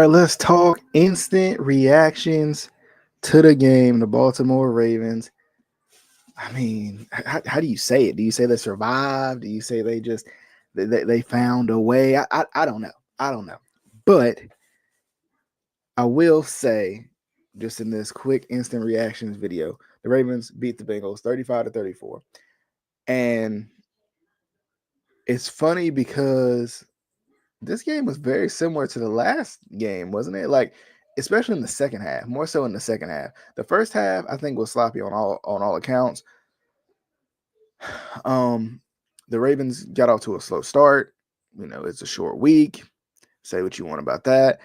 right, let's talk instant reactions to the game, the Baltimore Ravens. I mean, how do you say it? Do you say they survived? Do you say they just they found a way? I don't know. I don't know. But I will say, just in this quick instant reactions video, the Ravens beat the Bengals 35-34. And it's funny because this game was very similar to the last game, wasn't it? Like, especially in the second half, more so in the second half. The first half, I think, was sloppy on all accounts. Um, the Ravens got off to a slow start. It's a short week. Say what you want about that.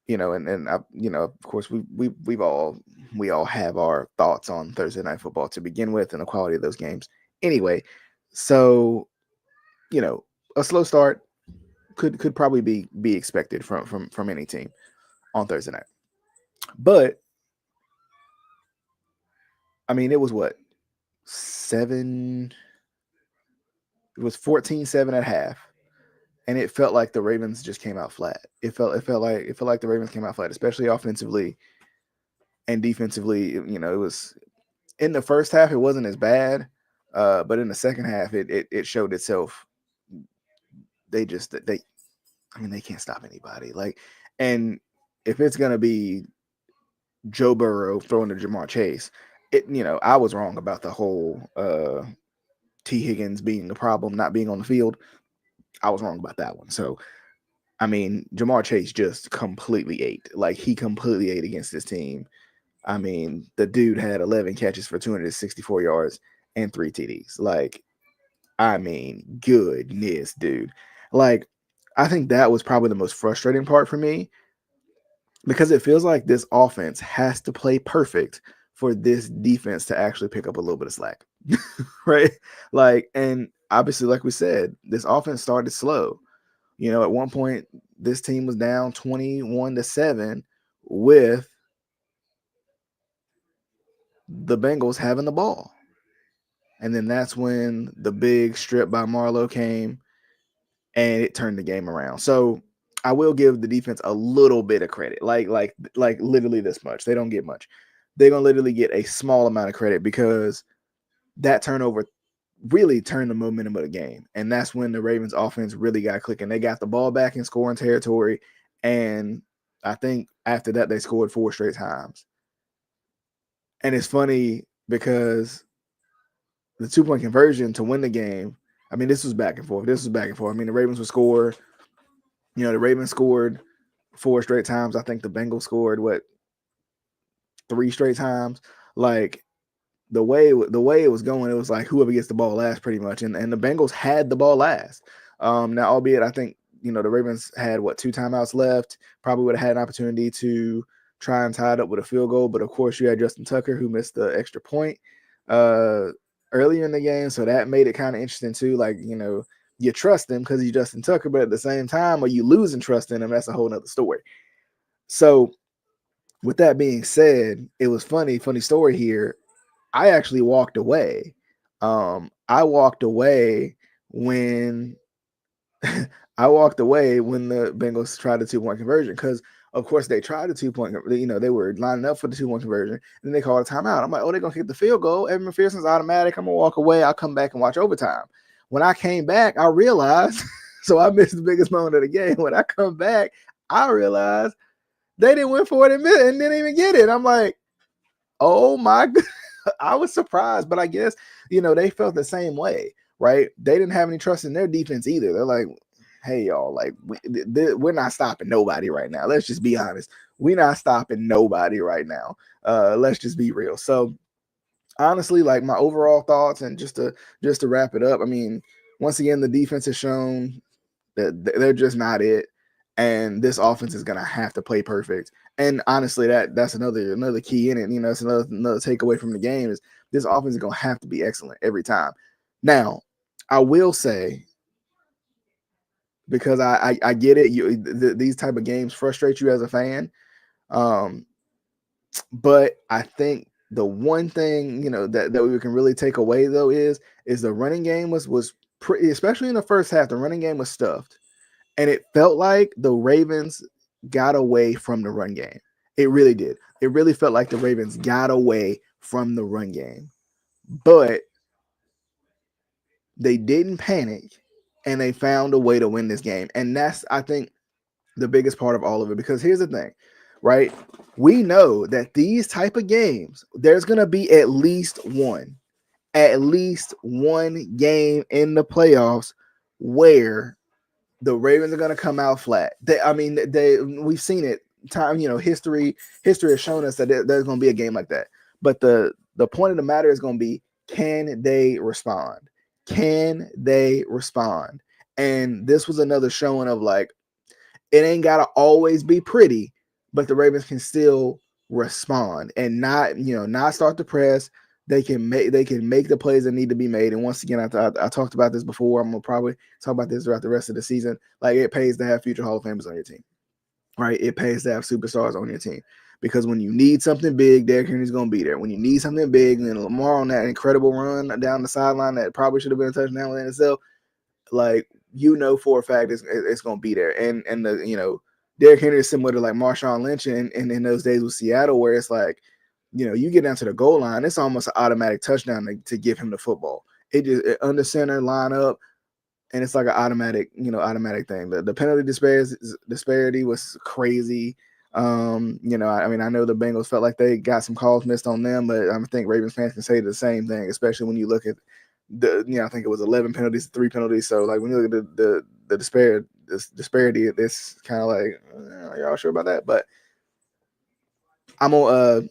Of course, we all have our thoughts on Thursday Night Football to begin with and the quality of those games. Anyway, so a slow start could probably be expected from any team on Thursday night. But I mean, it was what, 7? It was 14-7 at half, and it felt like the Ravens just came out flat. It felt like the Ravens came out flat, especially offensively and defensively. It was in the first half it wasn't as bad, but in the second half it showed itself. They can't stop anybody. And if it's gonna be Joe Burrow throwing to Jamar Chase, I was wrong about the whole T. Higgins being the problem, not being on the field. I was wrong about that one. So, I mean, Jamar Chase just completely ate. Like, he completely ate against this team. I mean, the dude had 11 catches for 264 yards and 3 TDs. Like, I mean, goodness, dude. Like, I think that was probably the most frustrating part for me because it feels like this offense has to play perfect for this defense to actually pick up a little bit of slack. Right? And obviously, like we said, this offense started slow. At one point, this team was down 21-7 with the Bengals having the ball. And then that's when the big strip by Marlowe came and it turned the game around. So I will give the defense a little bit of credit, like literally this much. They don't get much. They're gonna literally get a small amount of credit because that turnover really turned the momentum of the game, and that's when the Ravens offense really got clicking. They got the ball back in scoring territory, and I think after that they scored 4 straight times. And it's funny because the 2-point conversion to win the game. I mean, this was back and forth. I mean, the Ravens would score. The Ravens scored 4 straight times. I think the Bengals scored 3 straight times. Like the way it was going, it was like whoever gets the ball last, pretty much. And the Bengals had the ball last. Now, albeit I think the Ravens had 2 timeouts left. Probably would have had an opportunity to try and tie it up with a field goal, but of course you had Justin Tucker who missed the extra point earlier in the game, so that made it kind of interesting too. Like, you trust him because he's Justin Tucker, but at the same time, are you losing trust in him? That's a whole nother story. So, with that being said, it was funny story here. I actually walked away. I walked away when the Bengals tried the 2-point conversion because, of course, they tried the 2-point. They were lining up for the 2-point conversion, and then they called a timeout. I'm like, oh, they're gonna kick the field goal. Evan McPherson's automatic. I'm gonna walk away. I'll come back and watch overtime. When I came back, I realized. So I missed the biggest moment of the game. When I come back, I realized they didn't win for it and didn't even get it. I'm like, oh my God. I was surprised, but I guess they felt the same way, right? They didn't have any trust in their defense either. They're like, hey, y'all, like we're not stopping nobody right now. Let's just be honest. We're not stopping nobody right now. Let's just be real. So honestly, like my overall thoughts, and just to wrap it up, I mean, once again, the defense has shown that they're just not it, and this offense is gonna have to play perfect. And honestly, that's another key in it. It's another takeaway from the game is this offense is gonna have to be excellent every time. Now, I will say, because I get it, these type of games frustrate you as a fan, but I think the one thing that we can really take away though is the running game was pretty, especially in the first half. The running game was stuffed, and it felt like the Ravens got away from the run game. It really did. It really felt like the Ravens got away from the run game. But they didn't panic and they found a way to win this game. And that's, I think, the biggest part of all of it. Because here's the thing, right? We know that these type of games, there's going to be at least one game in the playoffs where the Ravens are going to come out flat. We've seen it. History has shown us that there's going to be a game like that. But the point of the matter is going to be, can they respond? Can they respond? And this was another showing of like, it ain't got to always be pretty, but the Ravens can still respond and not start the press. They can make the plays that need to be made. And once again, I talked about this before. I'm gonna probably talk about this throughout the rest of the season. Like, it pays to have future Hall of Famers on your team, right? It pays to have superstars on your team, because when you need something big, Derrick Henry's gonna be there. When you need something big, and then Lamar on that incredible run down the sideline that probably should have been a touchdown in itself, like, for a fact it's gonna be there. And Derrick Henry is similar to like Marshawn Lynch in those days with Seattle, where it's like, you get down to the goal line, it's almost an automatic touchdown to give him the football. It under center, line up, and it's like an automatic thing. The penalty disparity was crazy. I know the Bengals felt like they got some calls missed on them, but I think Ravens fans can say the same thing, especially when you look at I think it was 11 penalties, 3 penalties. So like, when you look at the disparity, it's kind of like, are y'all sure about that? But I'm gonna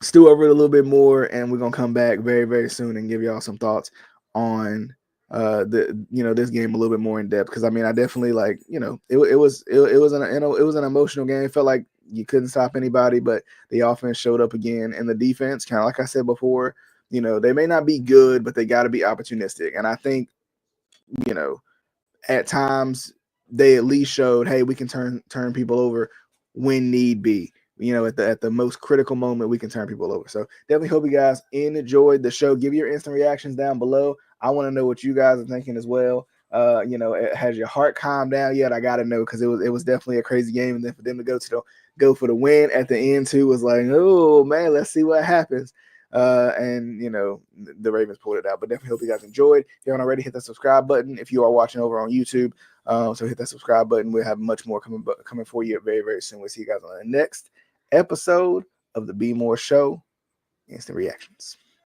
stew over it a little bit more, and we're gonna come back very, very soon and give y'all some thoughts on this game a little bit more in depth, because I definitely it was an emotional game. It felt like you couldn't stop anybody, but the offense showed up again, and the defense, kind of like I said before, they may not be good, but they got to be opportunistic. And I think at times they at least showed, hey, we can turn people over when need be. At the most critical moment, we can turn people over. So definitely hope you guys enjoyed the show. Give your instant reactions down below. I want to know what you guys are thinking as well. Has your heart calmed down yet? I got to know, because it was definitely a crazy game. And then for them to go for the win at the end too was like, oh man, let's see what happens. The Ravens pulled it out. But definitely hope you guys enjoyed. If you haven't already, hit that subscribe button if you are watching over on YouTube. So hit that subscribe button. We'll have much more coming for you very, very soon. We'll see you guys on the next episode of the Be More Show, Instant Reactions.